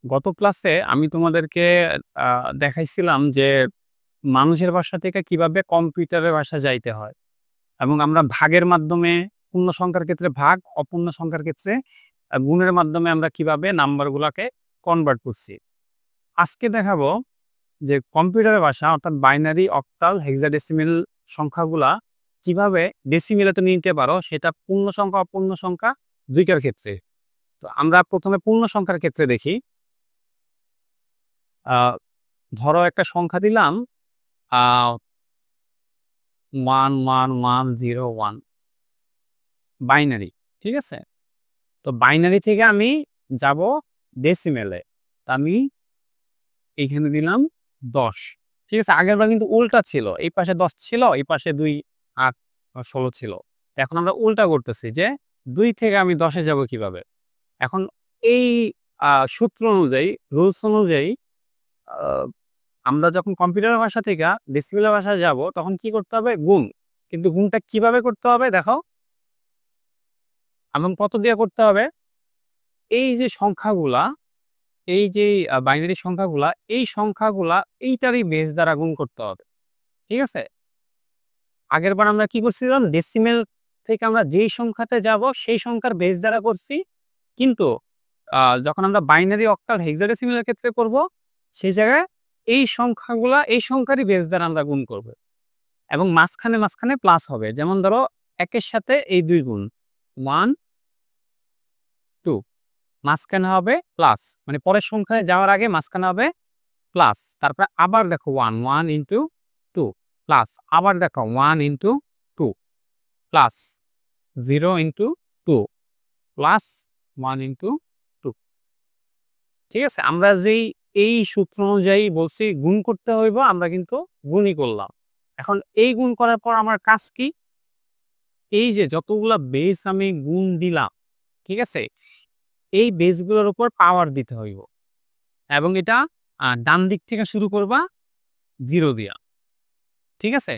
গত ক্লাসে আমি তোমাদেরকে আ দেখাইছিলাম যে মানুষের বাসা থেকে কিভাবে কম্পিউটারের বাসায় যাইতে হয় এবং আমরা ভাগের মাধ্যমে পূর্ণ সংখ্যার ক্ষেত্রে ভাগ, অপূর্ণ সংখ্যার ক্ষেত্রে গুণের মাধ্যমে আমরা কিভাবে নাম্বারগুলাকে কনভার্ট করছি। আজকে দেখাবো যে কম্পিউটারের ভাষা অর্থাৎ বাইনারি, অক্টাল, হেক্সাডেসিমেল সংখ্যাগুলা কিভাবে ডেসিমেলে তুমি নিতে পারো সেটা পূর্ণ সংখ্যা, অপূর্ণ সংখ্যা ২ টার ক্ষেত্রে। তো আমরা ১ম এ পূর্ণ সংখ্যার ক্ষেত্রে দেখি। আ ধরো একটা সংখ্যা দিলাম আ 11101 বাইনারি। ঠিক আছে? তো বাইনারি থেকে আমি যাবো ডেসিমেলে। তো আমি এইখানে দিলাম ১০। ঠিক আছে? আগেরবার কিন্তু উল্টা ছিল। এই পাশে ১০ ছিল, এই পাশে ২, ৮, ১৬ ছিল। তো এখন আমরা উল্টা করতেছি যে ২ থেকে আমি ১০ এ যাবো কিভাবে? এখন এই সূত্র অনুযায়ী, রুলস অনুযায়ী আ আমরা যখন কম্পিউটারের ভাষা থেকে ডেসিমেলের ভাষায় যাবো, তখন কি করতে হবে? গুণ। কিন্তু গুণটা কিভাবে করতে হবে দেখো? এবং কত দিয়ে করতে হবে? এই যে সংখ্যাগুলা, এই যে বাইনারি সংখ্যাগুলা, এই সংখ্যাগুলা এইটারই বেস দ্বারা গুণ করতে হবে। ঠিক আছে? আগেরবার আমরা কি করছিলাম? ডেসিমেল থেকে আমরা যেই সংখ্যাতে যাবো, সেই সংখ্যার বেস দ্বারা করছি। কিন্তু যখন আমরা বাইনারি, অক্টাল, হেক্সাডেসিমেল এর ক্ষেত্রে করব, সেই জায়গায় এই সংখ্যাগুলা, এই সংখ্যারই বেস দ্বারা আমরা গুণ করব। এবং মাঝখানে প্লাস হবে। যেমন ধরো ১ এর সাথে এই ২ গুণ। 1, 2 মাঝখানে হবে প্লাস। মানে পরের সংখ্যায় যাওয়ার আগে মাঝখানে হবে প্লাস। তারপরে আবার দেখো 1, 1 ইনটু 2 প্লাস। আবার দেখো 1 into 2 plus 0 into 2 plus 1 into 2। ঠিক আছে? আমরা যেই এই সূত্র অনুযায়ী বলছি গুণ করতে হইব, আমরা কিন্তু গুণই করলাম। এখন এই গুণ করার পর আমার কাজ কি? এই যে যতগুলা বেস আমি গুণ দিলাম, ঠিক আছে? এই বেসগুলোর উপর পাওয়ার দিতে হইব এবং এটা ডান দিক থেকে শুরু করবা 0 দিয়া। ঠিক আছে?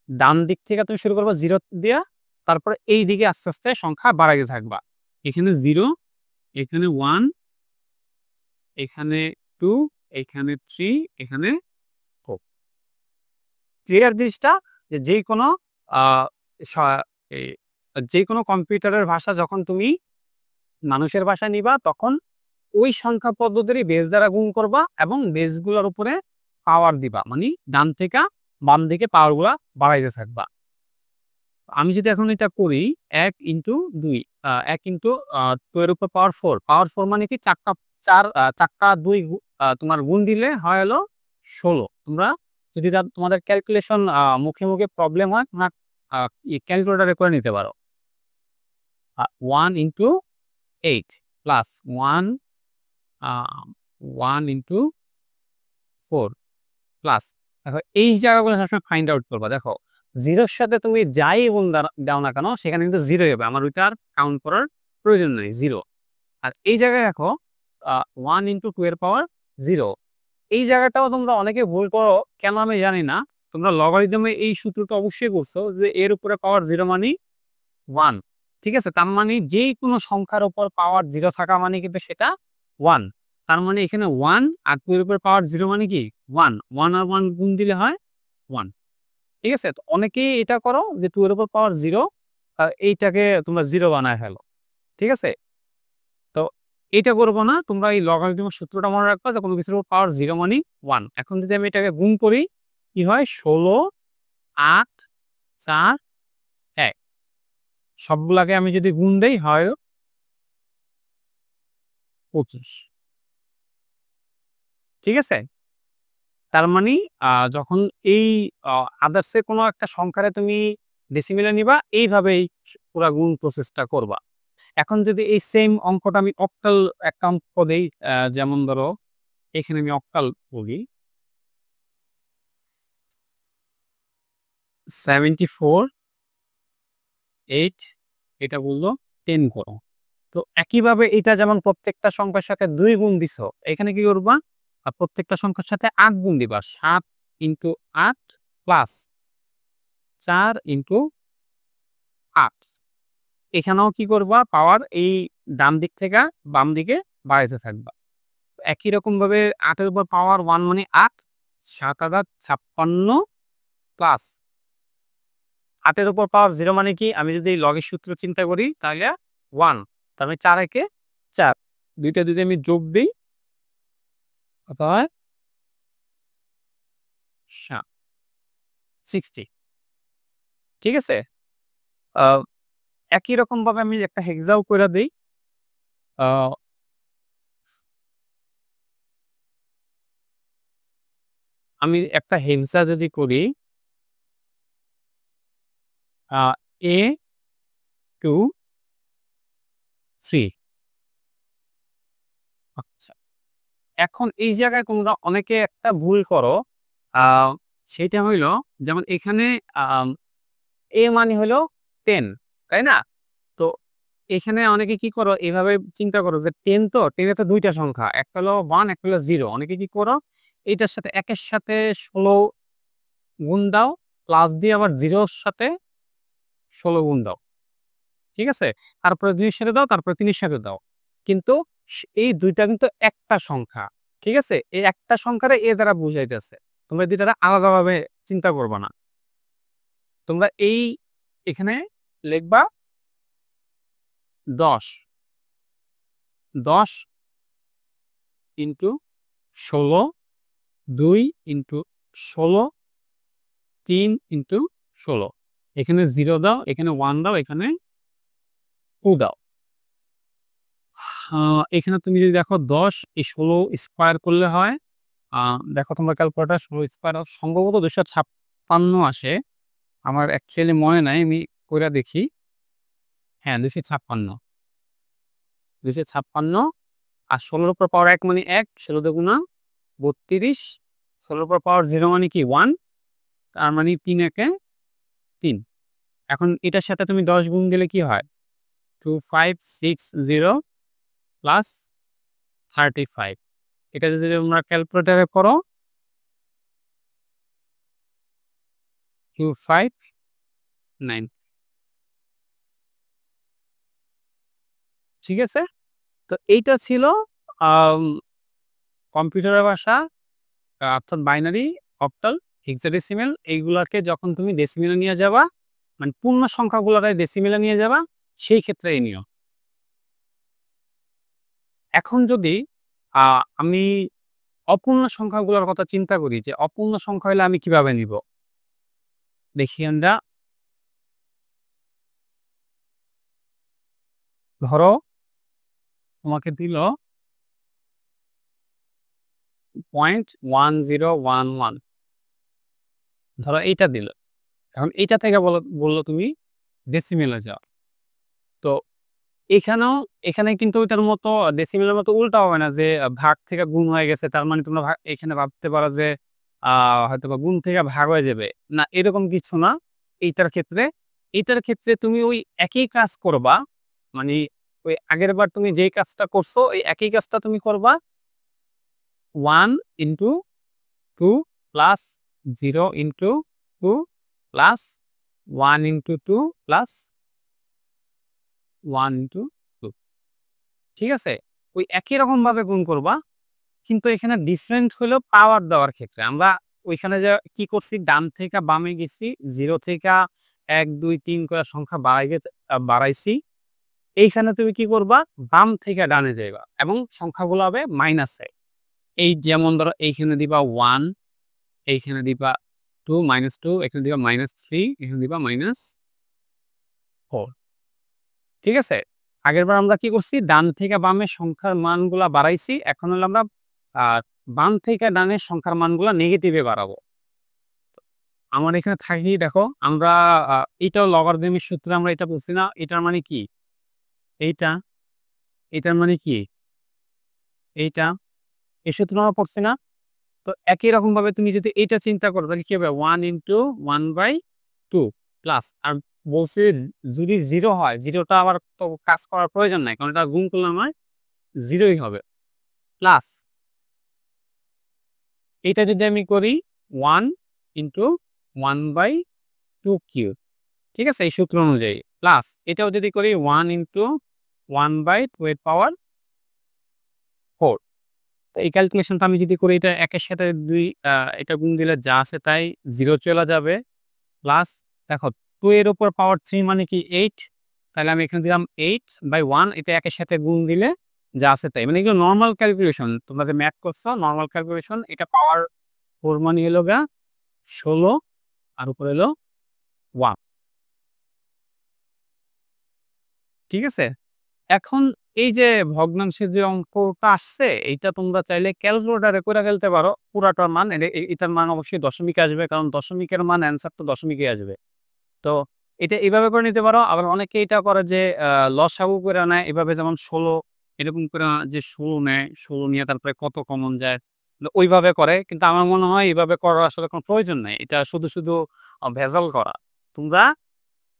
ডান দিক থেকে তুমি শুরু করবা 0 দিয়া, তারপরে এই দিকে আস্তে, আস্তে সংখ্যা বাড়াইতে থাকবা। এখানে 0, এখানে 1, এখানে 2, এখানে 3, এখানে 4। ক্লিয়ার জিনিসটা? যে যেকোনো আ সা এ যেকোনো কম্পিউটারের ভাষা যখন তুমি মানুষের ভাষায় নিবা, তখন ওই সংখ্যা পদ্ধতিরই বেস দ্বারা গুণ করবা এবং বেসগুলোর উপরে পাওয়ার দিবা। মানি ডান থেকে বাম দিকে পাওয়ার গুলা বাড়াইতে থাকবা। আমি যদি এখন এটা করি ১ ইনটু ২ ১ ইনটু ২ এর উপর পাওয়ার ৪। পাওয়ার ৪ মানে কি ৪ টা ২ তোমার গুণ দিলে হয় হলো ১৬। তোমরা যদি তোমাদের ক্যালকুলেশন মুখে প্রবলেম হয়, তোমরা ক্যালকুলেটরে করে নিতে পারো। ১ ইনটু ৮ প্লাস 1 আ 1 ইনটু 4 প্লাস। দেখো এই জায়গাগুলো সবসময় ফাইন্ড আউট করবা। দেখো 0 এর সাথে তুমি যাই গুণ দাও না কেন, সেখানে কিন্তু 0 ই হবে। আমার ওইটা আর কাউন্ট করার প্রয়োজন নেই, 0। আর এই জায়গায় দেখো 1 ইনটু 2 এর পাওয়ার 0। এই জায়গাটাও তোমরা অনেকে ভুল করো, কেন আমি জানি না। তোমরা লগারিদমে এই সূত্রটা অবশ্যই করছো যে এর উপরে পাওয়ার 0 মানি 1। ঠিক আছে? তার মানে যেকোনো সংখ্যার উপর পাওয়ার 0 থাকা মানে কিন্তু সেটা 1। তার মানে এখানে 1 আর 2 এর উপর পাওয়ার 0 মানে কি 1। 1 আর 1 গুণ দিলে হয় 1। ঠিক আছে? তো অনেকেই এটা করো যে 2 এর উপর পাওয়ার 0 এইটাকে তোমরা 0 বানায় ফেলো। ঠিক আছে? তো এইটা করবো না। তোমরা এই লগারিদমের সূত্রটা মনে রাখবা যে কোনো কিছুর উপর পাওয়ার 0 মানি 1। এখন যদি আমি এটাকে গুণ করি, কি হয়? ১৬, ৮, ৪, ১। সবগুলাকে আমি যদি গুণ দেই হয় ২৫। ঠিক আছে? তার মানে যখন এই আদার্স এর কোনো একটা সংখ্যারে তুমি ডেসিমেলে নিবা, এইভাবেই পুরা গুণ প্রসেসটা করবা। এখন যদি এই সেম অঙ্কটা আমি অক্টাল একটা অঙ্ক দেই, যেমন ধরো এখানে আমি অক্টাল বলি 74, 8 এটা বলল 10 করো। তো একইভাবে এটা যেমন প্রত্যেকটা সংখ্যার সাথে ২ গুণ দিছো, এখানে কি করবা? প্রত্যেকটা সংখ্যার সাথে ৮ গুণ দিবা। ৭ ইনটু ৮ প্লাস ৪ ইনটু ৮। এখানেও কি করবা? পাওয়ার এই ডান দিক থেকে বাম দিকে বাড়াইতে থাকবা। একই রকমভাবে ৮ এর উপর পাওয়ার 1 মানে ৮, ৭ আর ৮ ৫৬ প্লাস ৮ এর উপর পাওয়ার 0 মানে কি? আমি যদি লগের সূত্র চিন্তা করি তাহলে 1, তার মানে ৪ একে ৪, ২ টা যদি আমি যোগ দেই কত হয়? 60, ঠিক আছে? আ একই রকমভাবে আমি একটা হেক্সাও কইরা দেই। আ আমি একটা হেক্সা যদি করি A2 3, আচ্ছা। এখন এই জায়গায় তোমরা অনেকে একটা ভুল করো। আ সেইটা হইল যেমন এখানে আম A মানে হইলো 10, তাই না? তো এখানে অনেকে কি করো এভাবে চিন্তা করো যে 10 তো 10 এ তো ২ টা সংখ্যা। একটা হলো 1, একটা হলো 0। অনেকে কি করো এইটার সাথে ১ এর সাথে ১৬ গুণ দাও, প্লাস দিয়ে আবার 0 এর সাথে ১৬ গুণ দাও। ঠিক আছে? তারপরে ২ এর সাথে দাও, তারপরে ৩ এর সাথে দাও। কিন্তু এই ২ টা কিন্তু একটা সংখ্যা। ঠিক আছে? এই একটা সংখ্যারে এ দ্বারা বুঝাইতেছে। তোমরা ২ টারে আলাদাভাবে চিন্তা করবা না। তোমরা এখানে লিখবা ১০, ১০ ইন্টু ১৬, ২ ইন্টু ১৬, ৩ ইন্টু ১৬। এখানে 0 দাও, এখানে 1 দাও, এখানে 2 দাও। আ এখানে তুমি যদি দেখো ১০ এই ১৬ স্কয়ার করলে হয়, আ দেখো তোমার ক্যালকুলেটর ১৬ স্কয়ার সম্ভবত ২৫৬ আসে। আমার অ্যাকচুয়ালি মনে নাই। আমি কইরা দেখি। হ্যাঁ, ২৫৬। ২৫৬ আর ১৬ এর উপর পাওয়ার ১ মানে ১, ১৬ দিয়ে গুণা ৩২, ১৬ এর উপর পাওয়ার 0 মানে কি 1, তার মানে ৩ একে ৩। এখন এটার সাথে তুমি ১০ গুণ দিলে কি হয়? 2560 প্লাস 35। এটা যদি তোমরা ক্যালকুলেটরে করো 259, ঠিক আছে? তো এইটা ছিল আম কম্পিউটারের ভাষা, অর্থাৎ বাইনারি, অক্টাল, হেক্সাডেসিমেল এইগুলাকে যখন তুমি ডেসিমেলে নিয়ে যাবা, মানে পূর্ণ সংখ্যাগুলাকে ডেসিমেলে নিয়ে যাবা, সেই ক্ষেত্রে এই নিয়ম। এখন যদি আ আমি অপূর্ণ সংখ্যাগুলোর কথা চিন্তা করি যে অপূর্ণ সংখ্যা হইলে আমি কিভাবে নিব? দেখি আমরা, ধরো তোমাকে দিল 0.1011, ধরো এইটা দিল। এখন এইটা থেকে বলল তুমি ডেসিমেলে যাও। তো এখানেও এখানে কিন্তু ওইটার মতো ডেসিমেলের মতো উল্টা হবে না যে ভাগ থেকে গুণ হয়ে গেছে। তার মানে তোমরা এখানে ভাবতে পারো যে আ হয়তোবা গুণ থেকে ভাগ হয়ে যাবে। না, এরকম কিছু না। এইটার ক্ষেত্রে এইটার ক্ষেত্রে তুমি ওই একই কাজ করবা। মানে ওই আগেরবার তুমি যেই কাজটা করছো ওই একই কাজটা তুমি করবা। 1 into 2 plus 0 into 2 plus 1 into 2 plus 1 into 2, ঠিক আছে? ওই একই রকমভাবে গুণ করবা। কিন্তু এখানে ডিফারেন্ট হলো পাওয়ার দেওয়ার ক্ষেত্রে। আমরা ওইখানে যে কি করছি, ডান থেকে বামে গেছি, 0 থেকে ১, ২, ৩ করে সংখ্যা বাড়াইছি। এইখানে তুমি কি করবা? বাম থেকে ডানে যাইবা এবং সংখ্যাগুলো হবে মাইনাসে। এই যেমন ধরো এইখানে দিবা 1, এইখানে দিবা 2, -2, এখানে দিবা -3, এখানে দিবা -4, ঠিক আছে? আগেরবার আমরা কি করছি? ডান থেকে বামে সংখ্যার মানগুলা বাড়াইছি। এখন হলো আমরা আ বাম থেকে ডানের সংখ্যার মানগুলা নেগেটিভে বাড়াবো। আমার এখানে থাকি দেখো, আমরা আ এটাও লগারিদমিক সূত্রে আমরা এটা বলছি না? এটার মানে কি? এইটা, এটার মানে কি? এইটা। এই সূত্র আমরা পড়ছি না? তো একই রকমভাবে তুমি যদি এইটা চিন্তা করো তাহলে কি হবে? 1 ইনটু 1/2 প্লাস, আর বলছি যদি 0 হয়, 0 টা আবার তো কাজ করার প্রয়োজন নাই। কারণ এটা গুণ করলে আমার 0 ই হবে। প্লাস এইটা যদি আমি করি 1 ইনটু 1/2 কিউব। ঠিক আছে? এই সূত্র অনুযায়ী। প্লাস এটাও যদি করি 1 ইনটু 1/2 এর পাওয়ার 4। তো এই ক্যালকুলেশনটা আমি যদি করি, এটা ১ এর সাথে ২ এটা গুণ দিলে যা আছে তাই 0 চলে যাবে। প্লাস দেখো 2 এর উপর পাওয়ার 3 মানে কি 8। তাহলে আমি এখানে দিলাম 8/1, এটা ১ এর সাথে গুণ দিলে যা আছে তাই। মানে এগুলো নরমাল ক্যালকুলেশন। তোমরা যে ম্যাথ করছো নরমাল ক্যালকুলেশন। এটা পাওয়ার 4 মানে হলো গা 16 আর উপরে হলো 1। ঠিক আছে? এখন এই যে ভগ্নাংশের যে অঙ্কটা আসছে, এইটা তোমরা চাইলে ক্যালকুলেটরে কইরা ফেলতে পারো। পুরাটার মান এটার মান অবশ্যই দশমিকে আসবে। কারণ দশমিকের মান অ্যান্সার তো দশমিকেই আসবে। তো এটা এভাবে করে নিতে পারো। আবার অনেকে এটা করে যে লসাগু কইরা নেয় এভাবে, যেমন ১৬ এরকম কইরা যে ১৬ নেয়, ১৬ নিয়ে তারপরে কত কমন যায়। ওইভাবে করে। কিন্তু আমার মনে হয় এভাবে করার আসলে কোনো প্রয়োজন নাই। এটা শুধু ভেজাল করা। তোমরা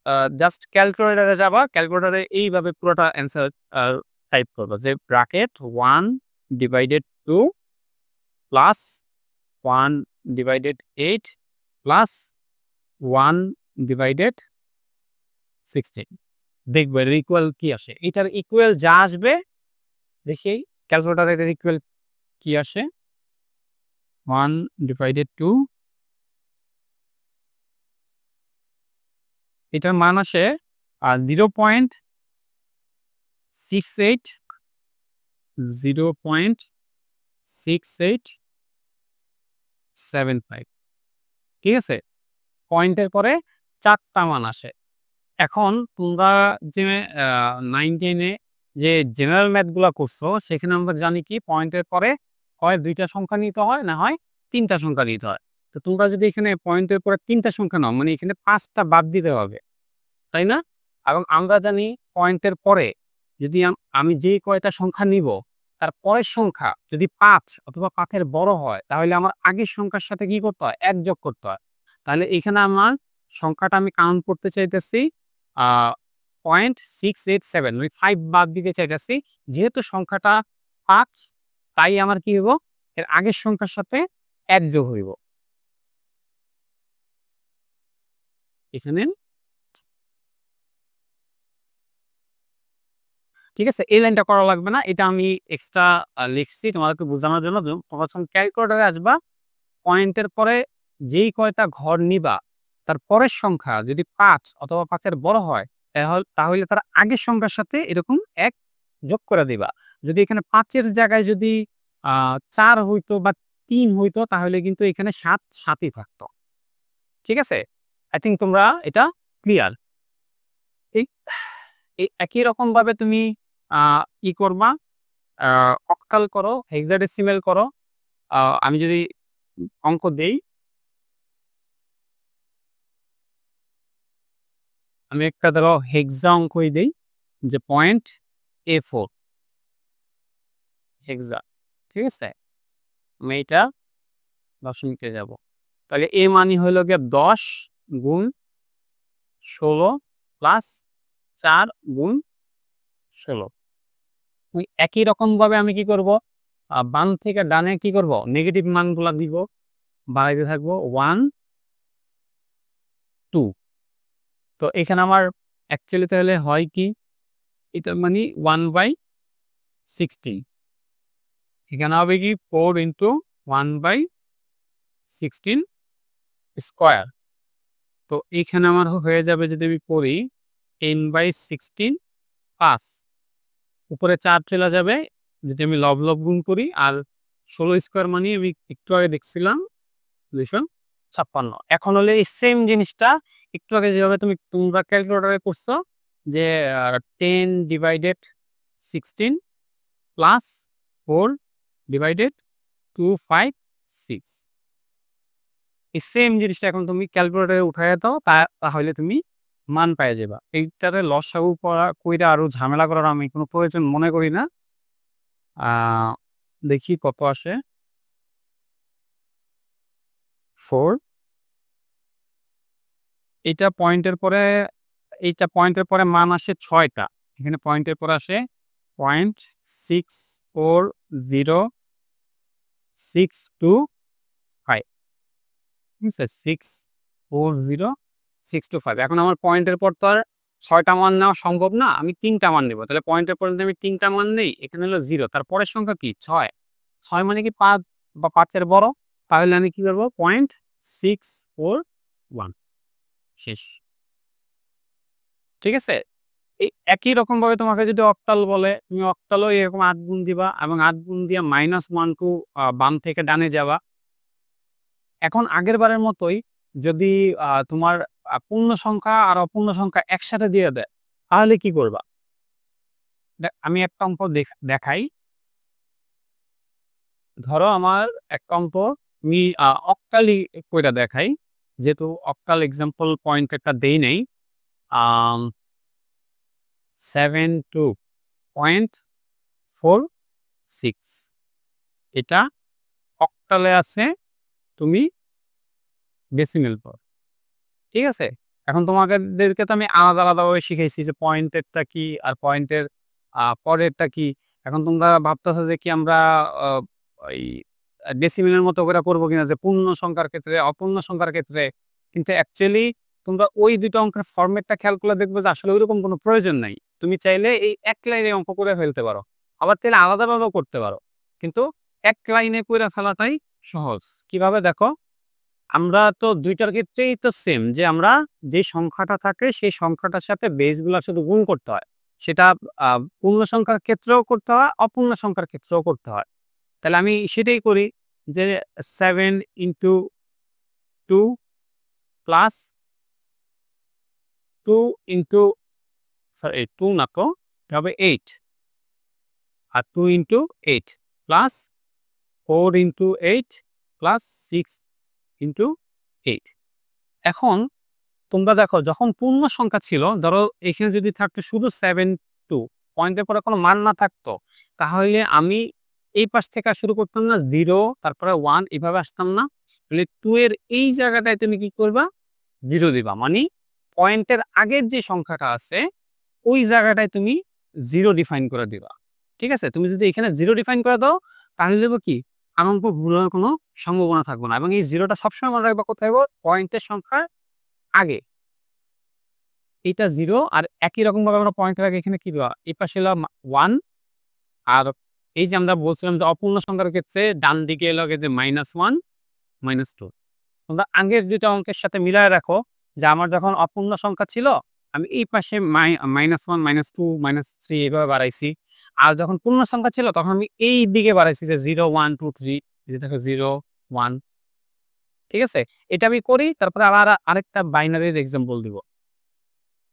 আ জাস্ট ক্যালকুলেটরে যাবা। ক্যালকুলেটরে এইভাবে পুরোটা অ্যান্সার আ টাইপ করবা যে ব্র্যাকেট 1/2 প্লাস 1/8 প্লাস 1/16। দেখবা এটার ইকুয়াল কি আসে। এটার ইকুয়াল যা আসবে দেখি ক্যালকুলেটরে এটার ইকুয়াল কি আসে। 1/2 এটার মান আসে 0.68 0.6875। ঠিক আছে? পয়েন্টের পরে ৪ টা মান আসে। এখন তোমরা যে আ 9-10 এ যে জেনারেল ম্যাথ গুলা করছো, সেখানে আমরা জানি কি পয়েন্টের পরে হয় ২ টা সংখ্যা নিতে হয়, না হয় ৩ টা সংখ্যা নিতে হয়। তো তোমরা যদি এখানে পয়েন্টের পরে ৩ টা সংখ্যা নাও, মানে এখানে ৫ টা বাদ দিতে হবে। তাই না? এবং আমরা জানি পয়েন্টের পরে যদি আমি যেই কয়টা সংখ্যা নিব, তার পরের সংখ্যা যদি ৫ অথবা ৫ এর বড় হয়, তাহলে আমার আগের সংখ্যার সাথে কি করতে হয়? ১ যোগ করতে হয়। তাহলে এখানে আমার সংখ্যাটা আমি কাউন্ট করতে চাইতেছি আ 0.687 মানে ৫ বাদ দিতে চাইতেছি। যেহেতু সংখ্যাটা ৫, তাই আমার কি হইব? এর আগের সংখ্যার সাথে ১ যোগ হইব। এখানে ঠিক আছে? এই লাইনটা করা লাগবে না। এটা আমি এক্সট্রা লিখছি তোমাদেরকে বোঝানোর জন্য। তোমরা যখন ক্যালকুলেটরে আসবা, পয়েন্টের পরে যেই কয়টা ঘর নিবা, তার পরের সংখ্যা যদি ৫ অথবা ৫ এর বড় হয়, তাহলে তার আগের সংখ্যার সাথে এরকম ১ যোগ করে দিবা। যদি এখানে ৫ এর জায়গায় যদি আ ৪ হইতো বা ৩ হইতো, তাহলে কিন্তু এখানে ৭, ৭ ই থাকতো। ঠিক আছে? আই থিংক তোমরা এটা ক্লিয়ার। এই একই রকমভাবে তুমি আ ই করবা, আ অক্টাল করো, হেক্সাডেসিমাল করো। আ আমি যদি অঙ্ক দেই, আমি একটা ধরো হেক্সা অঙ্কই দেই যে পয়েন্ট A4 হেক্সা। ঠিক আছে? আমি এইটা দশমিকে যাব। তাহলে A মানে হইল গিয়ে ১০ গুণ ১৬ প্লাস ৪ গুণ ১৬। ওই একই রকমভাবে আমি কি করব? বাম থেকে ডানে কি করব? নেগেটিভ মানগুলা দিব। বাড়াইতে থাকবো 1, 2। তো এখানে আমার অ্যাকচুয়ালি তাহলে হয় কি? এটা মানে 1/16। এখানে হবে কি 4 ইনটু 1/16 স্কয়ার। তো এইখানে আমার হয়ে যাবে যদি আমি করি 10/16 প্লাস উপরে ৪ চলে যাবে যদি আমি লব গুণ করি। আর ১৬ স্কয়ার মানে আমি একটু আগে দেখছিলাম ২৫৬। এখন হলে এই সেম জিনিসটা একটু আগে যেভাবে তোমরা ক্যালকুলেটরে করছো যে 10/16 প্লাস 4/256, এই সেম জিনিসটা এখন তুমি ক্যালকুলেটরে উঠাইয়া দাও, তাহলে তুমি মান পাইয়া যাবা। এইটারে লসাগু কইরা আরো ঝামেলা করার আমি কোনো প্রয়োজন মনে করি না। আ দেখি কত আসে। 4, এইটা পয়েন্টের পরে এইটা পয়েন্টের পরে মান আসে ৬ টা। এখানে পয়েন্টের পরে আসে 0.640625। ঠিক আছে? 640625। এখন আমার পয়েন্টের পর তো আর ৬ টা মান নেওয়া সম্ভব না। আমি ৩ টা মান নেব। তাহলে পয়েন্টের পরে যদি আমি ৩ টা মান নেই, এখানে হলো 0, তার পরের সংখ্যা কি? ৬। 6 মানে কি 5 বা 5 এর বড়, তাহলে আমি কি করব 0.641 শেষ। ঠিক আছে? এই একই রকমভাবে তোমাকে যদি অক্টাল বলে, তুমি অক্টালও এরকম ৮ গুণ দিবা এবং ৮ গুণ দিয়ে -1 টু বাম থেকে ডানে যাবা। এখন আগের বারের মতোই যদি তোমার পূর্ণ সংখ্যা আর অপূর্ণ সংখ্যা একসাথে দিয়ে দেয়, তাহলে কি করবা? আমি একটা অঙ্ক দেখাই। ধরো আমার একটা অঙ্ক আমি অক্টালি কইরা দেখাই। যেহেতু অক্টাল এক্সাম্পল পয়েন্টারটা দেই নাই। আম 72.46 এটা অক্টালে আছে, তুমি ডেসিমেল পাও। ঠিক আছে? এখন তোমাদেরকে তো আমি আলাদা, আলাদাভাবে শিখাইছি যে পয়েন্টেরটা কি আর পয়েন্টের পরেরটা কি। এখন তোমরা ভাবতেছো যে কি আমরা আ ওই ডেসিমেলের মতো করে করব কিনা যে পূর্ণ সংখ্যার ক্ষেত্রে, অপূর্ণ সংখ্যার ক্ষেত্রে। কিন্তু অ্যাকচুয়ালি তোমরা ওই ২ টা অঙ্কের ফরমেটটা খেয়াল করলে দেখবে যে আসলে ঐরকম কোনো প্রয়োজন নাই। তুমি চাইলে এই এক লাইনে অঙ্ক করে ফেলতে পারো। আবার চাইলে আলাদাভাবেও করতে পারো। কিন্তু এক লাইনে কইরা ফেলাটাই সহজ। কিভাবে দেখো? আমরা তো ২ টার ক্ষেত্রেই তো সেম যে আমরা যে সংখ্যাটা থাকে সেই সংখ্যাটার সাথে বেস গুলা শুধু গুণ করতে হয়। সেটা আ পূর্ণ সংখ্যার ক্ষেত্রেও করতে হয়, অপূর্ণ সংখ্যার ক্ষেত্রেও করতে হয়। তাহলে আমি সেটাই করি যে 7 ইনটু 2 প্লাস 2 ইনটু সরি 2 না তো, এটা হবে 8 আর 2 into 8 plus 4 into 8 plus 6 into 8। এখন তোমরা দেখো যখন পূর্ণ সংখ্যা ছিল, ধরো এখানে যদি থাকতো শুধু 72 পয়েন্টের পরে কোনো মান না থাকতো, তাহলে আমি এই পাশ থেকে আর শুরু করতাম না 0 তারপরে 1 এভাবে আসতাম না। তাহলে 2 এর এই জায়গাটায় তুমি কি করবা? 0 দিবা। মানে পয়েন্টের আগের যে সংখ্যাটা আছে, ওই জায়গাটায় তুমি 0 ডিফাইন করে দিবা। ঠিক আছে? তুমি যদি এখানে 0 ডিফাইন করে দাও, তাহলে দেখবো কি? আমার অঙ্ক ভুল হওয়ার কোনো সম্ভাবনা থাকবে না। এবং এই 0 টা সবসময় মনে রাখবা কোথায় গো? পয়েন্টের সংখ্যার আগে। এইটা 0 আর একই রকমভাবে আমরা পয়েন্টের আগে এখানে কি দেওয়া? এই পাশে হলো 1 আর এই যে আমরা বলছিলাম যে অপূর্ণ সংখ্যার ক্ষেত্রে ডান দিকে হলো গিয়ে যে -1, -2 তোমরা আগের ২ টা অঙ্কের সাথে মিলায় রাখো যে আমার যখন অপূর্ণ সংখ্যা ছিল, আমি এই পাশে -1, -2, -3 এভাবে বাড়াইছি। আর যখন পূর্ণ সংখ্যা ছিল তখন আমি এই দিকে বাড়াইছি যে 0, 1, 2, 3 এই যে দেখো 0, 1 ঠিক আছে? এটা আমি করি তারপরে আবার আরেকটা বাইনারির এক্সাম্পল দিব।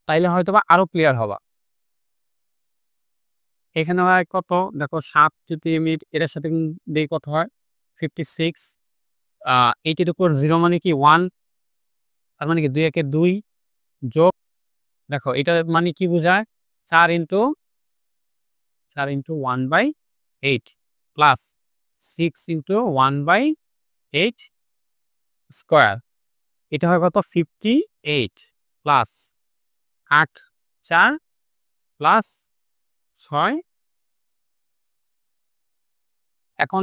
তাইলে হয়তোবা আরো ক্লিয়ার হবা। এখানে হয় কত? দেখো ৭ যদি আমি এটার সাথে দেই কত হয়? 56 আ 8 এর উপর 0 মানে কি 1 তার মানে কি ২ একে ২ যোগ দেখো এটা মানে কি বোঝায়? ৪ ইনটু 1/8 প্লাস 6 ইনটু 1/8 স্কয়ার। এটা হয় কত? 58 প্লাস ৮ ৪ প্লাস ৬ এখন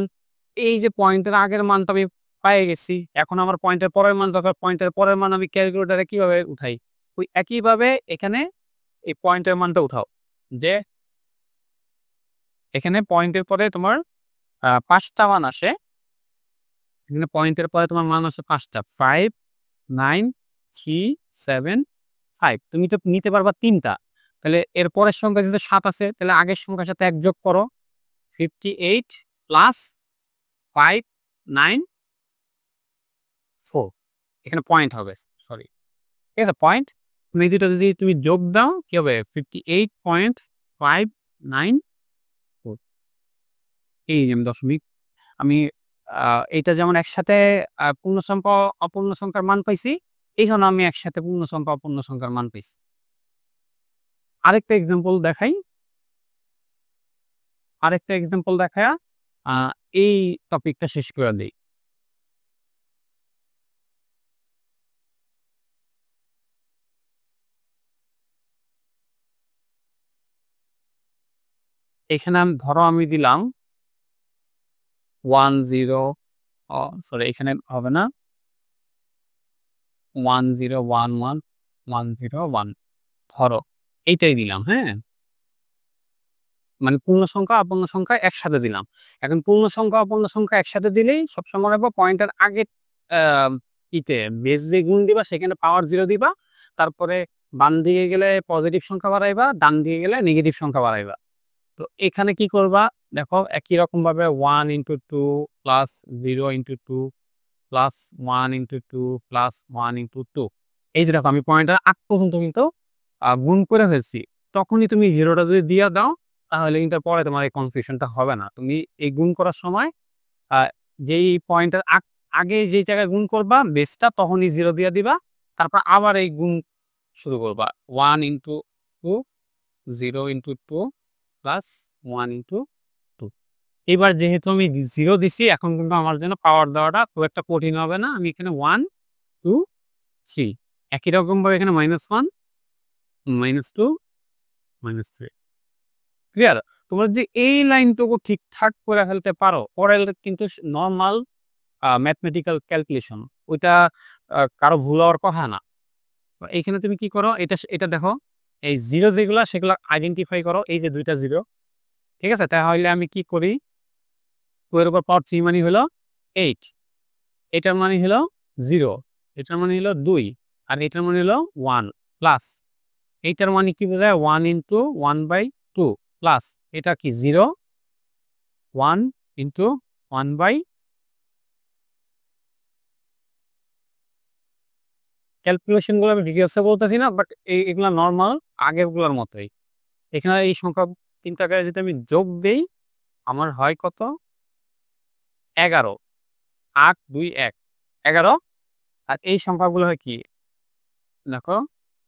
এই যে পয়েন্টের আগের মানটা আমি পেয়ে গেছি। এখন আমার পয়েন্টের পরের মান দরকার। পয়েন্টের পরের মান আমি ক্যালকুলেটরে কিভাবে উঠাই? ওই একইভাবে এখানে এই পয়েন্টের মানটা উঠাও। যে এখানে পয়েন্টের পরে তোমার ৫ টা মান আসে। এখানে পয়েন্টের পরে তোমার মান আসে ৫ টা। 5, 9, 3, 7, 5 তুমি তো নিতে পারবা ৩ টা। তাহলে এর পরের সংখ্যা যেহেতু ৭ আছে, তাহলে আগের সংখ্যার সাথে ১ যোগ করো। 58 প্লাস 5, 9, 4 এখানে পয়েন্ট হবে। সরি। ঠিক আছে? পয়েন্ট। তুমি এই ২ টা যদি তুমি যোগ দাও কি হবে? 58.594 এই যে আমি দশমিক আমি আ এইটা যেমন একসাথে পূর্ণ সংখ্যা, অপূর্ণ সংখ্যার মান পাইছি, এখানেও আমি একসাথে পূর্ণ সংখ্যা, অপূর্ণ সংখ্যার মান পাইছি। আরেকটা এক্সাম্পল দেখাই। আরেকটা এক্সাম্পল দেখায়া আ এই টপিকটা শেষ করে দেই। এখানে ধরো আমি দিলাম 10 সরি এখানে হবে না। 1011 101 ধরো এইটাই দিলাম, হ্যাঁ? মানে পূর্ণ সংখ্যা অপূর্ণ সংখ্যা একসাথে দিলাম। এখন পূর্ণ সংখ্যা অপূর্ণ সংখ্যা একসাথে দিলেই সবসময় রাখবো পয়েন্টের আগে বেস যে গুণ দিবা সেখানে পাওয়ার 0 দিবা। তারপরে বাম দিকে গেলে পজিটিভ সংখ্যা বাড়াইবা, ডান দিকে গেলে নেগেটিভ সংখ্যা বাড়াইবা। তো এখানে কি করবা দেখো একই রকম ভাবে 1 × 2 প্লাস 0 × 2 প্লাস 1 × 2 প্লাস 1 × 2। এই যে দেখো আমি পয়েন্টের আগ পর্যন্ত কিন্তু গুণ করে ফেলছি। তখনই তুমি 0টা যদি দিয়া দাও তাহলে কিন্তু পরে তোমার এই কনফিউশনটা হবে না। তুমি এই গুণ করার সময় আ যেই পয়েন্টের আগে যেই জায়গায় গুণ করবা বেসটা তখনই 0 দিয়া দিবা। তারপর আবার এই গুণ শুরু করবা। 1 × 2 0 × 2 প্লাস 1 × 2। এবার যেহেতু আমি 0 দিছি এখন কিন্তু আমার জন্য পাওয়ার দেওয়াটা খুব একটা কঠিন হবে না। আমি এখানে 1 2 3 একই রকমভাবে এখানে -1 -2 -3 ক্লিয়ার? তোমরা যে এই লাইনটুকু ঠিকঠাক করে ফেলতে পারো পরে কিন্তু নরমাল ম্যাথমেটিক্যাল ক্যালকুলেশন ওইটা কারো ভুল হওয়ার কথা না। এইখানে তুমি কি করো এটা দেখো এই 0 যেগুলা সেগুলা আইডেন্টিফাই করো। এই যে 2টা 0, ঠিক আছে? তাহলে আমি কি করি 2 এর উপর পাওয়ার 3 মানে হলো 8, এটার মানে হলো 0, এটার মানে হলো 2 আর এটার মানে হলো 1 প্লাস এইটার মানে কি বোঝায় 1 × 1/2 প্লাস এটা কি 0 1 × 1/, ক্যালকুলেশন গুলো আমি ডিটেইলসে বলতেছি না, বাট এগুলা নরমাল আগেরগুলোর মতোই। এখানে এই সংখ্যা 3 টাকায় যদি আমি যোগ দেই আমার হয় কত 11 8 2 1 11। আর এই সংখ্যাগুলো হয় কি দেখো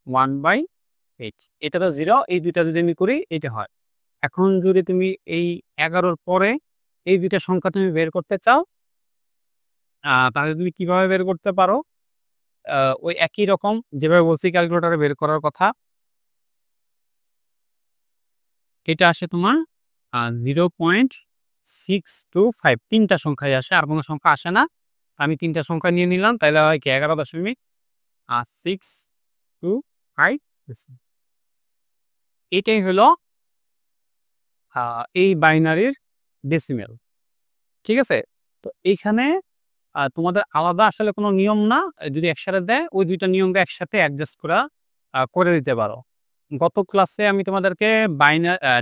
1/8, এটা তো 0, এই দুইটা যদি আমি করি এটা হয়। এখন যদি তুমি এই 11 পরে এই দুইটা সংখ্যা তুমি বের করতে চাও তাহলে তুমি কিভাবে বের করতে পারো? ওই একই রকম যেভাবে বলছি ক্যালকুলেটরে বের করার কথা। এটা আসে তোমার 0.625 3টা সংখ্যাই আসে, আর কোনো সংখ্যা আসে না। আমি 3টা সংখ্যা নিয়ে নিলাম তাইলে হয় কি 11.625। এটাই হলো এই বাইনারির ডেসিমেল, ঠিক আছে? তো এইখানে তোমাদের আলাদা আসলে কোনো নিয়ম না। যদি একসাথে দেয় ওই 2টা নিয়মকে একসাথে অ্যাডজাস্ট করে দিতে পারো। গত ক্লাসে আমি তোমাদেরকে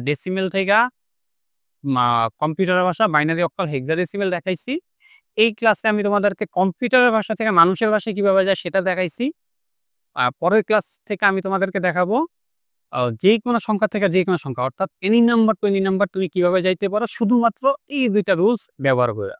ডেসিমেল থেকে কম্পিউটারের ভাষা বাইনারি অক্টাল হেক্সাডেসিমেল দেখাইছি। এই ক্লাসে আমি তোমাদেরকে কম্পিউটারের ভাষা থেকে মানুষের ভাষায় কিভাবে যায় সেটা দেখাইছি। পরের ক্লাস থেকে আমি তোমাদেরকে দেখাবো যেকোনো সংখ্যা থেকে যেকোনো সংখ্যা অর্থাৎ any number to any number তুমি কিভাবে যাইতে পারো শুধুমাত্র এই 2টা রুলস ব্যবহার করে।